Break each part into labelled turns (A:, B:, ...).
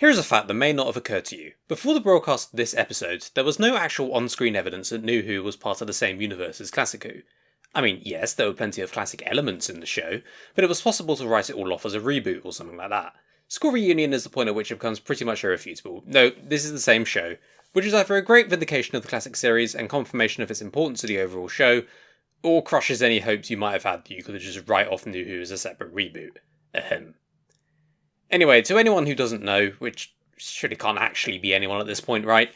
A: Here's a fact that may not have occurred to you. Before the broadcast of this episode, there was no actual on-screen evidence that NuWho was part of the same universe as Classic Who. I mean, yes, there were plenty of classic elements in the show, but it was possible to write it all off as a reboot or something like that. School Reunion is the point at which it becomes pretty much irrefutable. No, this is the same show, which is either a great vindication of the classic series and confirmation of its importance to the overall show, or crushes any hopes you might have had that you could just write off NuWho as a separate reboot. Ahem. Anyway, to anyone who doesn't know, which surely can't actually be anyone at this point, right?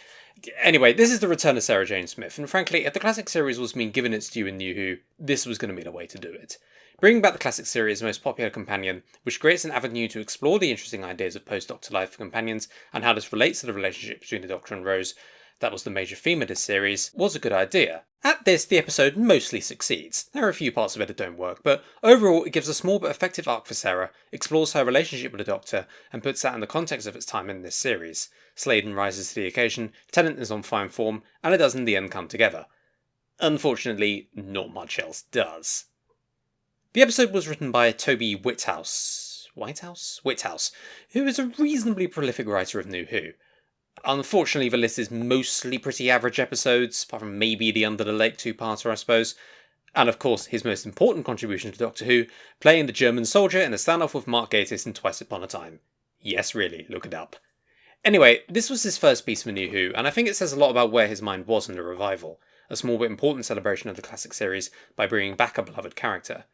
A: Anyway, this is the return of Sarah Jane Smith, and frankly, if the classic series was being given its due in NuWho, this was going to be the way to do it. Bringing back the classic series' most popular companion, which creates an avenue to explore the interesting ideas of post-Doctor life for companions and how this relates to the relationship between the Doctor and Rose, that was the major theme of this series, was a good idea. At this, the episode mostly succeeds. There are a few parts of it that don't work, but overall it gives a small but effective arc for Sarah, explores her relationship with the Doctor, and puts that in the context of its time in this series. Sladen rises to the occasion, Tennant is on fine form, and it does in the end come together. Unfortunately, not much else does. The episode was written by Toby Whithouse, who is a reasonably prolific writer of NuWho. Unfortunately, the list is mostly pretty average episodes, apart from maybe the Under the Lake two-parter, I suppose. And of course, his most important contribution to Doctor Who, playing the German soldier in a standoff with Mark Gatiss in Twice Upon a Time. Yes, really, look it up. Anyway, this was his first piece for NuWho, and I think it says a lot about where his mind was in the revival. A small but important celebration of the classic series by bringing back a beloved character.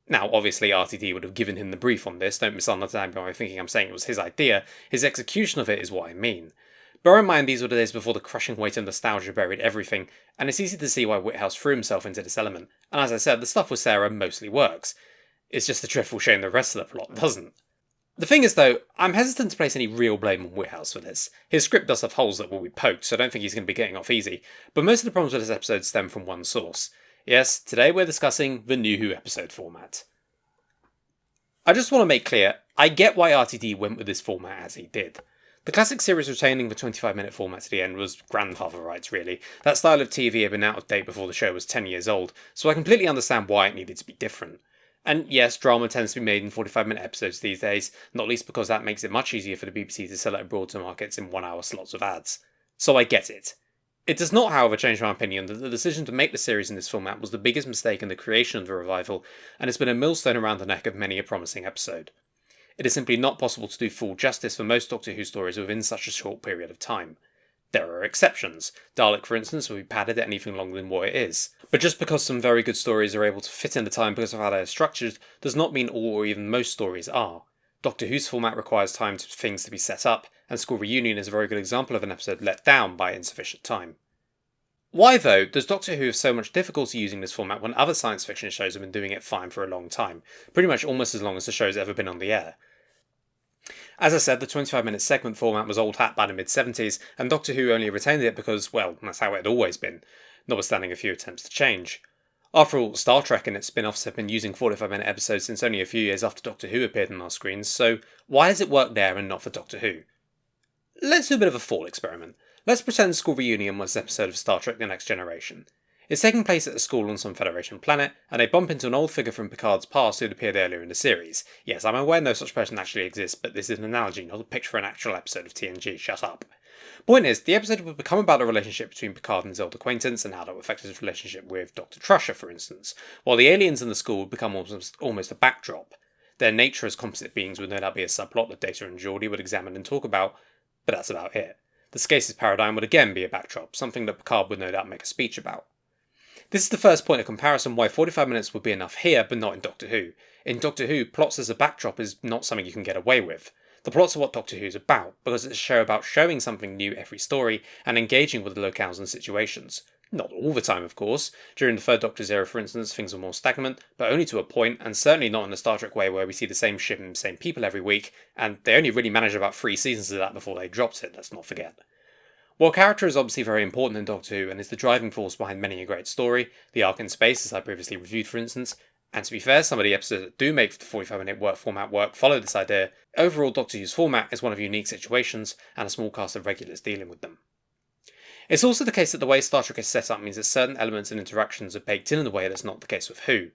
A: Now, obviously, RTD would have given him the brief on this, don't misunderstand me by thinking I'm saying it was his idea, his execution of it is what I mean. Bear in mind these were the days before the crushing weight of nostalgia buried everything, and it's easy to see why Whithouse threw himself into this element, and as I said, the stuff with Sarah mostly works. It's just a dreadful shame the rest of the plot doesn't. The thing is though, I'm hesitant to place any real blame on Whithouse for this. His script does have holes that will be poked, so I don't think he's going to be getting off easy, but most of the problems with this episode stem from one source. Yes, today we're discussing the NuWho episode format. I just want to make clear, I get why RTD went with this format as he did. The classic series retaining the 25-minute format to the end was grandfather rights, really. That style of TV had been out of date before the show was 10 years old, so I completely understand why it needed to be different. And yes, drama tends to be made in 45-minute episodes these days, not least because that makes it much easier for the BBC to sell it abroad to markets in 1-hour slots of ads. So I get it. It does not, however, change my opinion that the decision to make the series in this format was the biggest mistake in the creation of the revival, and has been a millstone around the neck of many a promising episode. It is simply not possible to do full justice for most Doctor Who stories within such a short period of time. There are exceptions. Dalek, for instance, will be padded at anything longer than what it is. But just because some very good stories are able to fit in the time because of how they are structured, does not mean all or even most stories are. Doctor Who's format requires time for things to be set up, and School Reunion is a very good example of an episode let down by insufficient time. Why, though, does Doctor Who have so much difficulty using this format when other science fiction shows have been doing it fine for a long time, pretty much almost as long as the show's ever been on the air? As I said, the 25-minute segment format was old hat by the mid-70s, and Doctor Who only retained it because, well, that's how it had always been, notwithstanding a few attempts to change. After all, Star Trek and its spin-offs have been using 45-minute episodes since only a few years after Doctor Who appeared on our screens, so why has it worked there and not for Doctor Who? Let's do a bit of a thought experiment. Let's pretend School Reunion was an episode of Star Trek The Next Generation. It's taking place at a school on some Federation planet, and they bump into an old figure from Picard's past who'd appeared earlier in the series. Yes, I'm aware no such person actually exists, but this is an analogy, not a picture for an actual episode of TNG, shut up. Point is, the episode would become about the relationship between Picard and his old acquaintance, and how that affected his relationship with Dr. Trusher, for instance, while the aliens in the school would become almost a backdrop. Their nature as composite beings would no doubt be a subplot that Data and Geordi would examine and talk about, but that's about it. The Scasis paradigm would again be a backdrop, something that Picard would no doubt make a speech about. This is the first point of comparison why 45 minutes would be enough here, but not in Doctor Who. In Doctor Who, plots as a backdrop is not something you can get away with. The plots are what Doctor Who is about, because it's a show about showing something new every story, and engaging with the locales and situations. Not all the time, of course. During the Third Doctor's era, for instance, things were more stagnant, but only to a point, and certainly not in the Star Trek way where we see the same ship and the same people every week, and they only really managed about 3 seasons of that before they dropped it, let's not forget. While character is obviously very important in Doctor Who and is the driving force behind many a great story, the arc in space as I previously reviewed for instance, and to be fair, some of the episodes that do make the 45-minute format work follow this idea, overall Doctor Who's format is one of unique situations and a small cast of regulars dealing with them. It's also the case that the way Star Trek is set up means that certain elements and interactions are baked in a way that's not the case with Who.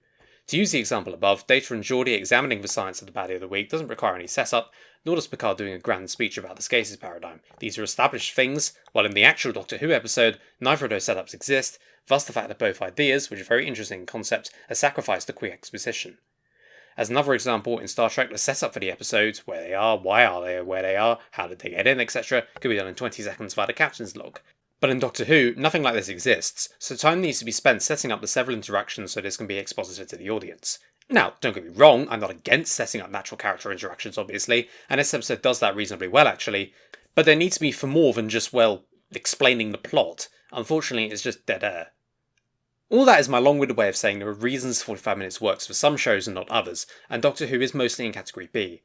A: To use the example above, Data and Geordie examining the science of the baddie of the week doesn't require any setup, nor does Picard doing a grand speech about the Scasis paradigm. These are established things, while in the actual Doctor Who episode, neither of those setups exist, thus the fact that both ideas, which are very interesting in concept, are sacrificed to quick exposition. As another example, in Star Trek, the setup for the episodes, where they are, why are they where they are, how did they get in, etc., could be done in 20 seconds via the captain's log. But in Doctor Who, nothing like this exists, so time needs to be spent setting up the several interactions so this can be exposited to the audience. Now, don't get me wrong, I'm not against setting up natural character interactions, obviously, and this episode does that reasonably well, actually, but there needs to be for more than just, well, explaining the plot. Unfortunately, it's just dead air. All that is my long-winded way of saying there are reasons 45 minutes works for some shows and not others, and Doctor Who is mostly in Category B.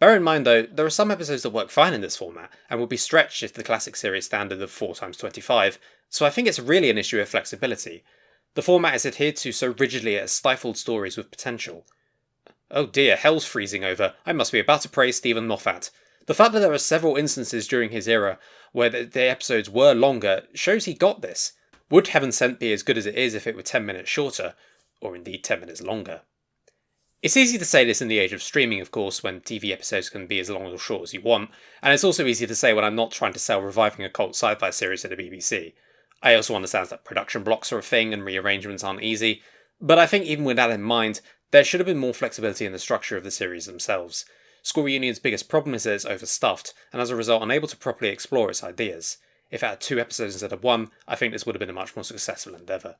A: Bear in mind though, there are some episodes that work fine in this format, and will be stretched if the classic series standard of 4x25, so I think it's really an issue of flexibility. The format is adhered to so rigidly it has stifled stories with potential. Oh dear, hell's freezing over. I must be about to praise Stephen Moffat. The fact that there are several instances during his era where the episodes were longer shows he got this. Would Heaven Sent be as good as it is if it were 10 minutes shorter, or indeed 10 minutes longer? It's easy to say this in the age of streaming, of course, when TV episodes can be as long or short as you want, and it's also easy to say when I'm not trying to sell reviving a cult sci-fi series to the BBC. I also understand that production blocks are a thing and rearrangements aren't easy, but I think even with that in mind, there should have been more flexibility in the structure of the series themselves. School Reunion's biggest problem is that it's overstuffed, and as a result unable to properly explore its ideas. If it had 2 episodes instead of 1, I think this would have been a much more successful endeavour.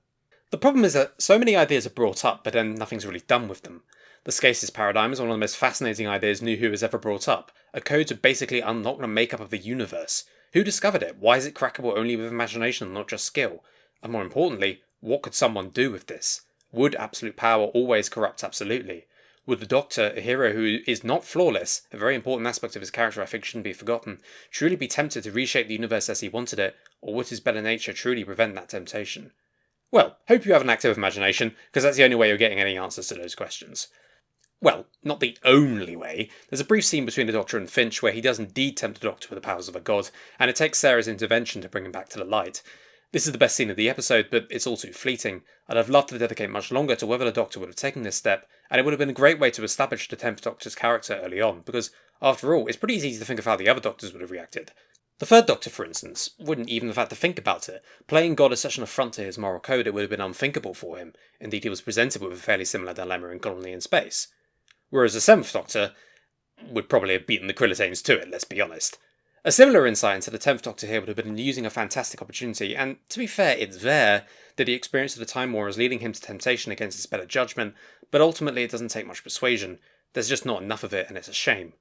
A: The problem is that so many ideas are brought up, but then nothing's really done with them. The Scasis paradigm is one of the most fascinating ideas NuWho has ever brought up, a code to basically unlock the makeup of the universe. Who discovered it? Why is it crackable only with imagination, not just skill? And more importantly, what could someone do with this? Would absolute power always corrupt absolutely? Would the Doctor, a hero who is not flawless, a very important aspect of his character I think shouldn't be forgotten, truly be tempted to reshape the universe as he wanted it, or would his better nature truly prevent that temptation? Well, hope you have an active imagination, because that's the only way you're getting any answers to those questions. Well, not the only way. There's a brief scene between the Doctor and Finch where he does indeed tempt the Doctor with the powers of a god, and it takes Sarah's intervention to bring him back to the light. This is the best scene of the episode, but it's all too fleeting. I'd have loved to dedicate much longer to whether the Doctor would have taken this step, and it would have been a great way to establish the 10th Doctor's character early on, because, after all, it's pretty easy to think of how the other Doctors would have reacted. The 3rd Doctor, for instance, wouldn't even have had to think about it. Playing God is such an affront to his moral code it would have been unthinkable for him. Indeed, he was presented with a fairly similar dilemma in Colony in Space. Whereas the 7th Doctor would probably have beaten the Krillitanes to it, let's be honest. A similar insight into the 10th Doctor here would have been using a fantastic opportunity, and to be fair, it's there that the experience of the Time War is leading him to temptation against his better judgment, but ultimately it doesn't take much persuasion. There's just not enough of it, and it's a shame.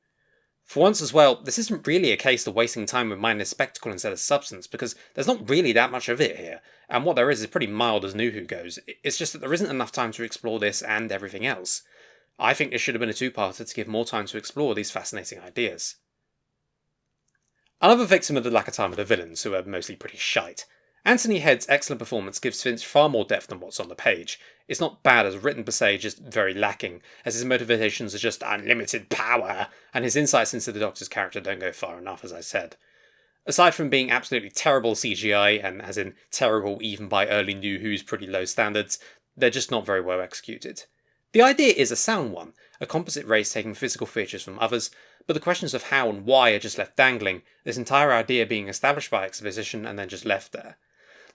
A: For once as well, this isn't really a case of wasting time with mindless spectacle instead of substance, because there's not really that much of it here, and what there is pretty mild as NuWho goes. It's just that there isn't enough time to explore this and everything else. I think this should have been a 2-parter to give more time to explore these fascinating ideas. Another victim of the lack of time are the villains, who are mostly pretty shite. Anthony Head's excellent performance gives Finch far more depth than what's on the page. It's not bad as written per se, just very lacking, as his motivations are just unlimited power, and his insights into the Doctor's character don't go far enough, as I said. Aside from being absolutely terrible CGI, and as in terrible even by early NuWho's pretty low standards, they're just not very well executed. The idea is a sound one, a composite race taking physical features from others, but the questions of how and why are just left dangling, this entire idea being established by exposition and then just left there.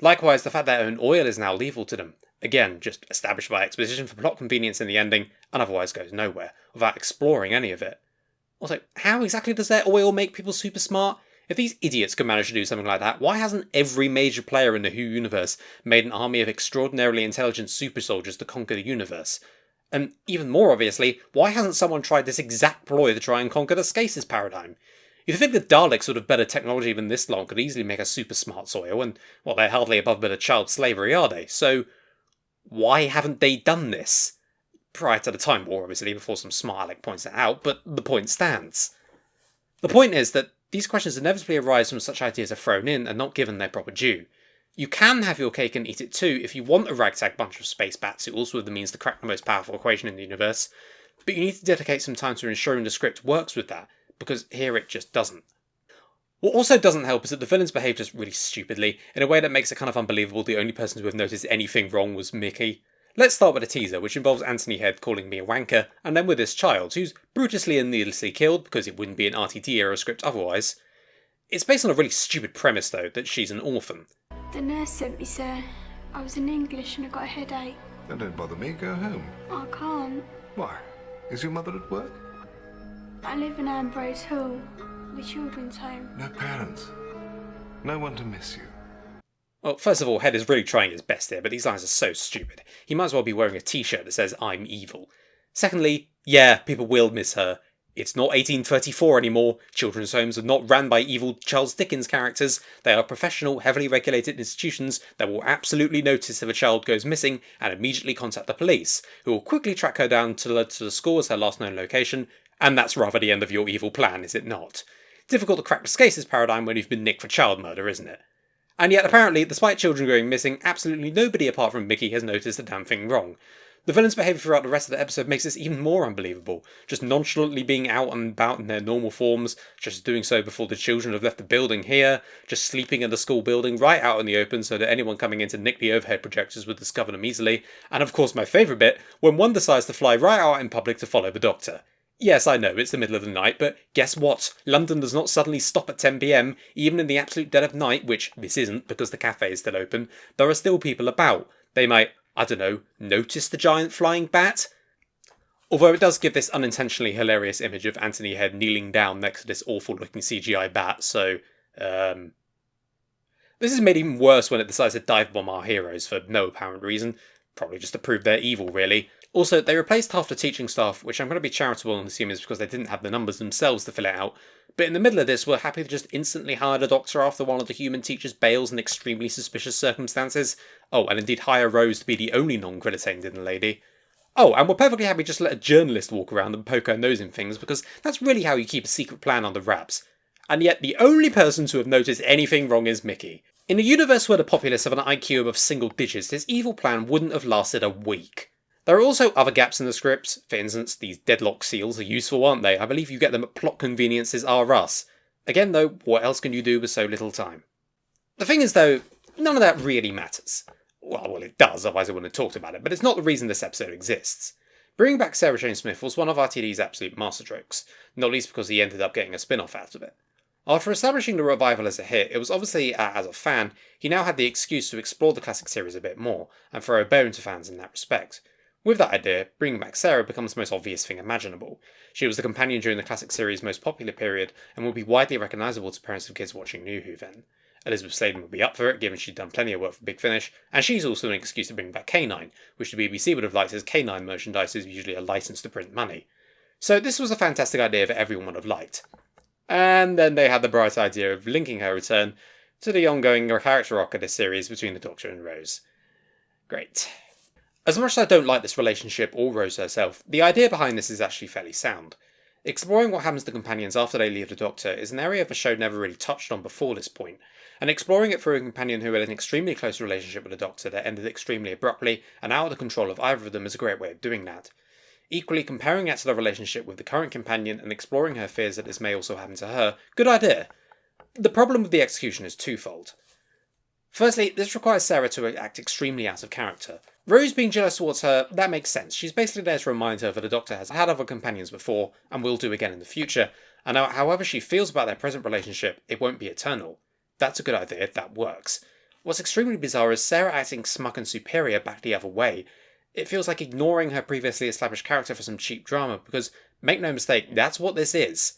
A: Likewise, the fact their own oil is now lethal to them, again, just established by exposition for plot convenience in the ending, and otherwise goes nowhere, without exploring any of it. Also, how exactly does their oil make people super smart? If these idiots could manage to do something like that, why hasn't every major player in the Who universe made an army of extraordinarily intelligent super soldiers to conquer the universe? And even more obviously, why hasn't someone tried this exact ploy to try and conquer the Scasis paradigm? You'd think the Daleks would have better technology than this lot could easily make a super smart soil, and, well, they're hardly above a bit of child slavery, are they? So, why haven't they done this? Prior to the Time War, obviously, before some smart Alec points it out, but the point stands. The point is that these questions inevitably arise when such ideas are thrown in and not given their proper due. You can have your cake and eat it too if you want a ragtag bunch of space bat tools with the means to crack the most powerful equation in the universe, but you need to dedicate some time to ensuring the script works with that, because here it just doesn't. What also doesn't help is that the villains behave just really stupidly, in a way that makes it kind of unbelievable the only person to have noticed anything wrong was Mickey. Let's start with a teaser, which involves Anthony Head calling me a wanker, and then with this child, who's brutally and needlessly killed, because it wouldn't be an RTD-era script otherwise. It's based on a really stupid premise, though, that she's an orphan.
B: The nurse sent me, sir. I was in English and I got a headache.
C: Don't bother me, go home.
B: I can't.
C: Why? Is your mother at work?
B: I live in Ambrose Hall, the children's home.
C: No parents. No one to miss you.
A: Well, first of all, Head is really trying his best here, but these lines are so stupid. He might as well be wearing a t-shirt that says, "I'm evil." Secondly, yeah, people will miss her. It's not 1834 anymore. Children's homes are not ran by evil Charles Dickens characters. They are professional, heavily regulated institutions that will absolutely notice if a child goes missing and immediately contact the police, who will quickly track her down to the school as her last known location, and that's rather the end of your evil plan, is it not? Difficult to crack the Scasis paradigm when you've been nicked for child murder, isn't it? And yet, apparently, despite children going missing, absolutely nobody apart from Mickey has noticed a damn thing wrong. The villain's behaviour throughout the rest of the episode makes this even more unbelievable, just nonchalantly being out and about in their normal forms, just doing so before the children have left the building here, just sleeping in the school building right out in the open so that anyone coming in to nick the overhead projectors would discover them easily, and of course my favourite bit, when one decides to fly right out in public to follow the Doctor. Yes, I know, it's the middle of the night, but guess what? London does not suddenly stop at 10 PM, even in the absolute dead of night, which this isn't because the cafe is still open. There are still people about. They might, I don't know, notice the giant flying bat? Although it does give this unintentionally hilarious image of Anthony Head kneeling down next to this awful looking CGI bat, so, This is made even worse when it decides to dive bomb our heroes for no apparent reason. Probably just to prove they're evil, really. Also, they replaced half the teaching staff, which I'm going to be charitable and assume is because they didn't have the numbers themselves to fill it out. But in the middle of this, we're happy to just instantly hire the Doctor after one of the human teachers bails in extremely suspicious circumstances. Oh, and indeed hire Rose to be the only non-crediting dinner lady. Oh, and we're perfectly happy just to let a journalist walk around and poke her nose in things, because that's really how you keep a secret plan under wraps. And yet the only person to have noticed anything wrong is Mickey. In a universe where the populace have an IQ of single digits, this evil plan wouldn't have lasted a week. There are also other gaps in the scripts. For instance, these deadlock seals are useful, aren't they? I believe you get them at plot conveniences R Us. Again though, what else can you do with so little time? The thing is though, none of that really matters. Well, it does, otherwise I wouldn't have talked about it, but it's not the reason this episode exists. Bringing back Sarah Jane Smith was one of RTD's absolute masterstrokes, not least because he ended up getting a spin-off out of it. After establishing the revival as a hit, it was obviously, as a fan, he now had the excuse to explore the classic series a bit more, and throw a bone to fans in that respect. With that idea, bringing back Sarah becomes the most obvious thing imaginable. She was the companion during the classic series' most popular period, and would be widely recognisable to parents of kids watching NuWho then. Elisabeth Sladen would be up for it, given she'd done plenty of work for Big Finish, and she's also an excuse to bring back K9, which the BBC would have liked as K9 merchandise is usually a licence to print money. So this was a fantastic idea that everyone would have liked. And then they had the bright idea of linking her return to the ongoing character arc of this series between the Doctor and Rose. Great. As much as I don't like this relationship or Rose herself, the idea behind this is actually fairly sound. Exploring what happens to companions after they leave the Doctor is an area the show never really touched on before this point, and exploring it through a companion who had an extremely close relationship with the Doctor that ended extremely abruptly and out of the control of either of them is a great way of doing that. Equally, comparing it to the relationship with the current companion and exploring her fears that this may also happen to her, good idea. The problem with the execution is twofold. Firstly, this requires Sarah to act extremely out of character. Rose being jealous towards her, that makes sense. She's basically there to remind her that the Doctor has had other companions before, and will do again in the future, and however she feels about their present relationship, it won't be eternal. That's a good idea, that works. What's extremely bizarre is Sarah acting smug and superior back the other way. It feels like ignoring her previously established character for some cheap drama, because, make no mistake, that's what this is.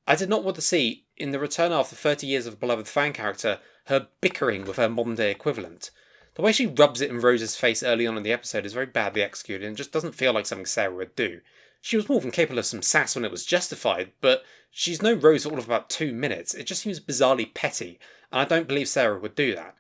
A: I did not want to see, in the return after 30 years of a beloved fan character, her bickering with her modern-day equivalent. The way she rubs it in Rose's face early on in the episode is very badly executed and just doesn't feel like something Sarah would do. She was more than capable of some sass when it was justified, but she's known Rose for all of about 2 minutes. It just seems bizarrely petty, and I don't believe Sarah would do that.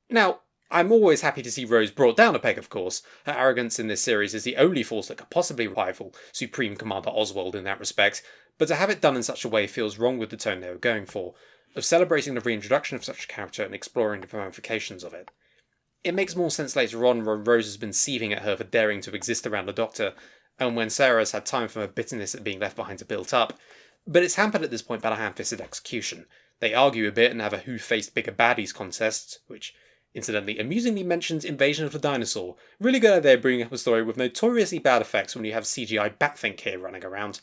A: Now, I'm always happy to see Rose brought down a peg, of course. Her arrogance in this series is the only force that could possibly rival Supreme Commander Oswald in that respect, but to have it done in such a way feels wrong with the tone they were going for, of celebrating the reintroduction of such a character and exploring the ramifications of it. It makes more sense later on when Rose has been seething at her for daring to exist around the Doctor, and when Sarah has had time for her bitterness at being left behind to build up, but it's hampered at this point by a ham-fisted execution. They argue a bit and have a who faced bigger baddies contest, which Incidentally, amusingly mentions Invasion of the Dinosaur. Really good idea bringing up a story with notoriously bad effects when you have CGI Batthink here running around.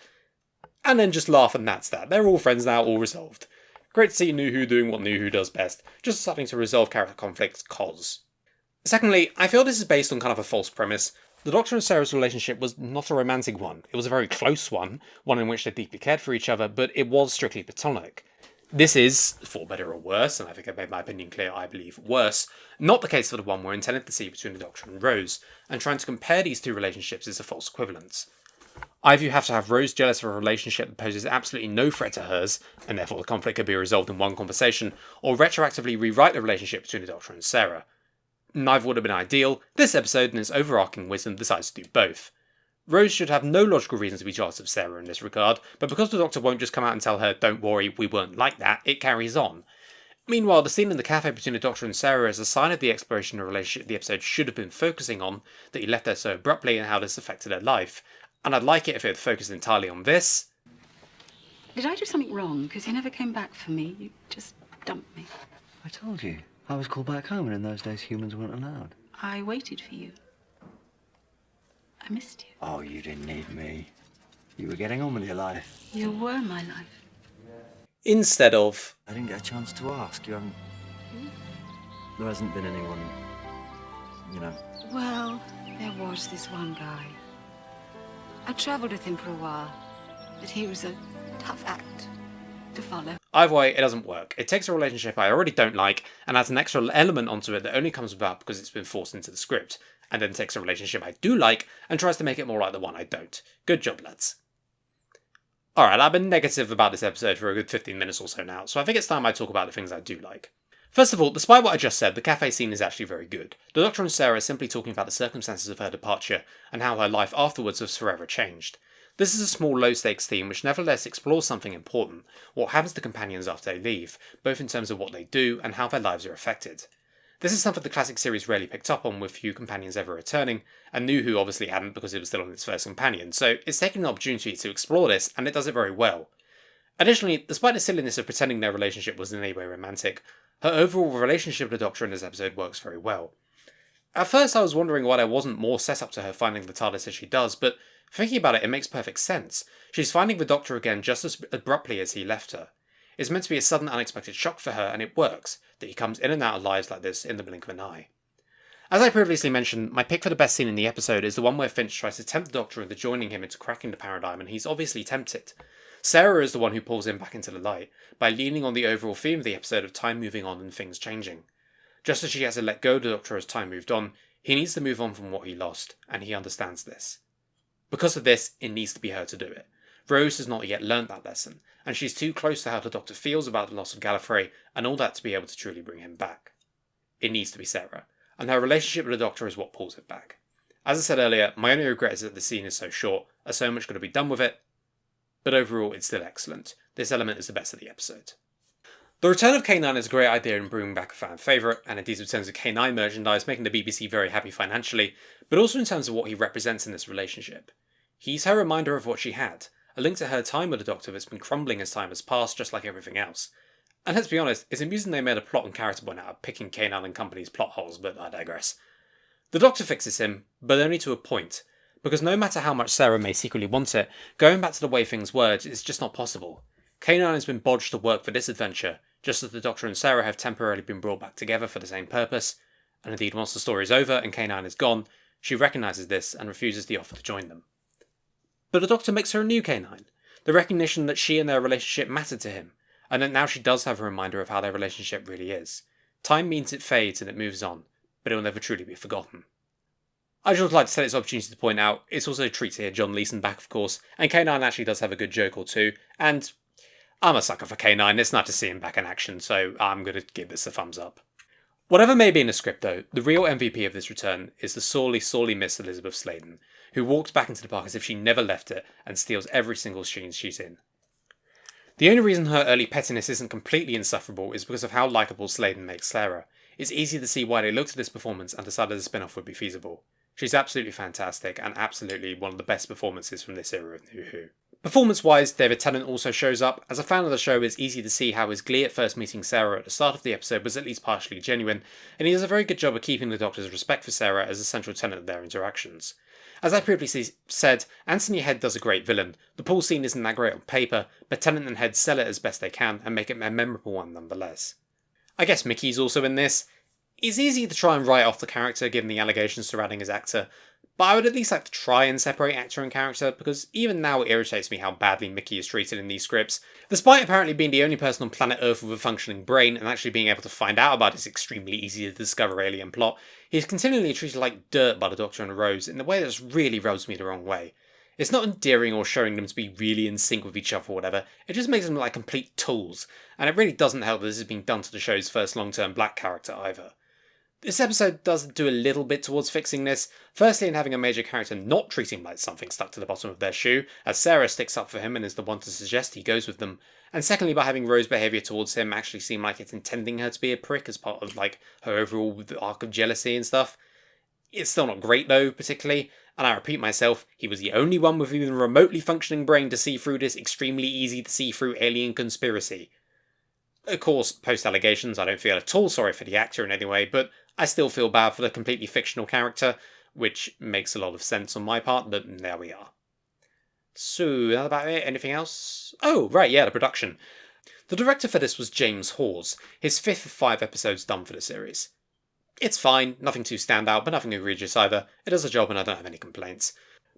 A: And then just laugh and that's that. They're all friends now, all resolved. Great to see NuWho doing what NuWho does best, just starting to resolve character conflicts, cos. Secondly, I feel this is based on kind of a false premise. The Doctor and Sarah's relationship was not a romantic one. It was a very close one in which they deeply cared for each other, but it was strictly platonic. This is, for better or worse, and I think I've made my opinion clear, I believe worse, not the case for the one we're intended to see between the Doctor and Rose, and trying to compare these two relationships is a false equivalence. Either you have to have Rose jealous of a relationship that poses absolutely no threat to hers, and therefore the conflict could be resolved in one conversation, or retroactively rewrite the relationship between the Doctor and Sarah. Neither would have been ideal. This episode, in its overarching wisdom, decides to do both. Rose should have no logical reason to be jealous of Sarah in this regard, but because the Doctor won't just come out and tell her, don't worry, we weren't like that, it carries on. Meanwhile, the scene in the cafe between the Doctor and Sarah is a sign of the exploration of a relationship the episode should have been focusing on, that he left her so abruptly and how this affected her life. And I'd like it if it had focused entirely on this.
D: Did I do something wrong? Because you never came back for me. You just dumped me.
E: I told you. I was called back home, and in those days humans weren't allowed.
D: I waited for you. I missed you.
E: Oh, you didn't need me. You were getting on with your life.
D: You were my life.
A: Instead of...
E: I didn't get a chance to ask. You haven't... There hasn't been anyone... You know...
D: Well, there was this one guy. I travelled with him for a while, but he was a tough act to follow.
A: Either way, it doesn't work. It takes a relationship I already don't like and adds an extra element onto it that only comes about because it's been forced into the script, and then takes a relationship I do like and tries to make it more like the one I don't. Good job, lads. Alright, I've been negative about this episode for a good 15 minutes or so now, so I think it's time I talk about the things I do like. First of all, despite what I just said, the cafe scene is actually very good. The Doctor and Sarah are simply talking about the circumstances of her departure and how her life afterwards was forever changed. This is a small low-stakes theme which nevertheless explores something important, what happens to companions after they leave, both in terms of what they do and how their lives are affected. This is something the classic series rarely picked up on, with few companions ever returning, and NuWho obviously hadn't because it was still on its first companion, so it's taking an opportunity to explore this, and it does it very well. Additionally, despite the silliness of pretending their relationship was in any way romantic, her overall relationship with the Doctor in this episode works very well. At first I was wondering why there wasn't more setup to her finding the TARDIS as she does, but thinking about it, it makes perfect sense. She's finding the Doctor again just as abruptly as he left her. It's meant to be a sudden unexpected shock for her, and it works, that he comes in and out of lives like this in the blink of an eye. As I previously mentioned, my pick for the best scene in the episode is the one where Finch tries to tempt the Doctor into joining him into cracking the paradigm, and he's obviously tempted. Sarah is the one who pulls him back into the light, by leaning on the overall theme of the episode of time moving on and things changing. Just as she has to let go of the Doctor as time moved on, he needs to move on from what he lost, and he understands this. Because of this, it needs to be her to do it. Rose has not yet learnt that lesson, and she's too close to how the Doctor feels about the loss of Gallifrey and all that to be able to truly bring him back. It needs to be Sarah, and her relationship with the Doctor is what pulls it back. As I said earlier, my only regret is that the scene is so short, as so much could have been done with it, but overall it's still excellent. This element is the best of the episode. The return of K9 is a great idea in bringing back a fan favourite, and indeed in terms of K9 merchandise, making the BBC very happy financially, but also in terms of what he represents in this relationship. He's her reminder of what she had, a link to her time with the Doctor that's been crumbling as time has passed, just like everything else. And let's be honest, it's amusing they made a plot and character point out of picking K9 and Company's plot holes, but I digress. The Doctor fixes him, but only to a point, because no matter how much Sarah may secretly want it, going back to the way things were is just not possible. K9 has been bodged to work for this adventure, just as the Doctor and Sarah have temporarily been brought back together for the same purpose, and indeed once the story is over and K9 is gone, she recognises this and refuses the offer to join them. But the Doctor makes her a new K9, the recognition that she and their relationship mattered to him, and that now she does have a reminder of how their relationship really is. Time means it fades and it moves on, but it will never truly be forgotten. I'd just like to take this opportunity to point out, it's also a treat to hear John Leeson back, of course, and K9 actually does have a good joke or two, and I'm a sucker for K9, it's nice to see him back in action, so I'm going to give this a thumbs up. Whatever may be in the script though, the real MVP of this return is the sorely missed Elisabeth Sladen, who walks back into the park as if she never left it and steals every single scene she's in. The only reason her early pettiness isn't completely insufferable is because of how likeable Sladen makes Sarah. It's easy to see why they looked at this performance and decided a spin-off would be feasible. She's absolutely fantastic and absolutely one of the best performances from this era of NuWho. Performance-wise, David Tennant also shows up. As a fan of the show, it's easy to see how his glee at first meeting Sarah at the start of the episode was at least partially genuine, and he does a very good job of keeping the Doctor's respect for Sarah as a central tenet of their interactions. As I previously said, Anthony Head does a great villain. The pool scene isn't that great on paper, but Tennant and Head sell it as best they can and make it a memorable one nonetheless. I guess Mickey's also in this. It's easy to try and write off the character given the allegations surrounding his actor, but I would at least like to try and separate actor and character, because even now it irritates me how badly Mickey is treated in these scripts. Despite apparently being the only person on planet Earth with a functioning brain and actually being able to find out about his extremely easy to discover alien plot, he is continually treated like dirt by the Doctor and Rose in a way that just really rubs me the wrong way. It's not endearing or showing them to be really in sync with each other or whatever, it just makes them look like complete tools, and it really doesn't help that this is being done to the show's first long-term black character either. This episode does do a little bit towards fixing this, firstly in having a major character not treat him like something stuck to the bottom of their shoe, as Sarah sticks up for him and is the one to suggest he goes with them, and secondly by having Rose's behaviour towards him actually seem like it's intending her to be a prick as part of like her overall arc of jealousy and stuff. It's still not great though, particularly, and I repeat myself, he was the only one with even a remotely functioning brain to see through this extremely easy to see through alien conspiracy. Of course, post-allegations I don't feel at all sorry for the actor in any way, but I still feel bad for the completely fictional character, which makes a lot of sense on my part, but there we are. So, that about it? Anything else? Oh, right, yeah, the production. The director for this was James Hawes, his 5th of 5 episodes done for the series. It's fine, nothing too stand out, but nothing egregious either. It does a job and I don't have any complaints.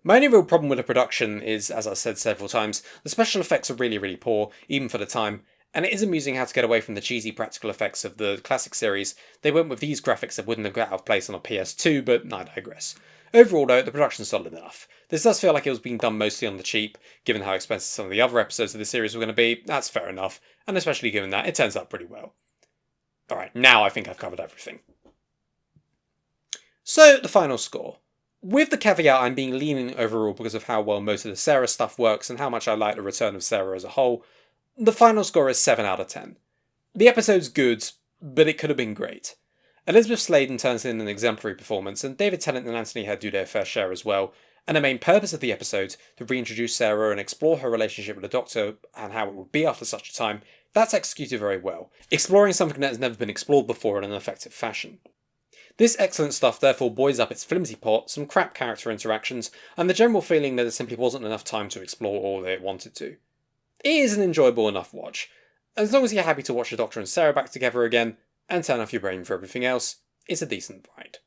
A: My only real problem with the production is, as I said several times, the special effects are really, really poor, even for the time. And it is amusing how to get away from the cheesy practical effects of the classic series. They went with these graphics that wouldn't have got out of place on a PS2, but I digress. Overall though, the production's solid enough. This does feel like it was being done mostly on the cheap, given how expensive some of the other episodes of the series were going to be. That's fair enough, and especially given that it turns out pretty well. Alright, now I think I've covered everything. So, the final score. With the caveat I'm being lenient overall because of how well most of the Sarah stuff works and how much I like the return of Sarah as a whole, the final score is 7 out of 10. The episode's good, but it could have been great. Elisabeth Sladen turns in an exemplary performance, and David Tennant and Anthony Head do their fair share as well, and the main purpose of the episode, to reintroduce Sarah and explore her relationship with the Doctor and how it would be after such a time, that's executed very well, exploring something that has never been explored before in an effective fashion. This excellent stuff therefore buoys up its flimsy plot, some crap character interactions, and the general feeling that there simply wasn't enough time to explore all that it wanted to. It is an enjoyable enough watch. As long as you're happy to watch the Doctor and Sarah back together again, and turn off your brain for everything else, it's a decent ride.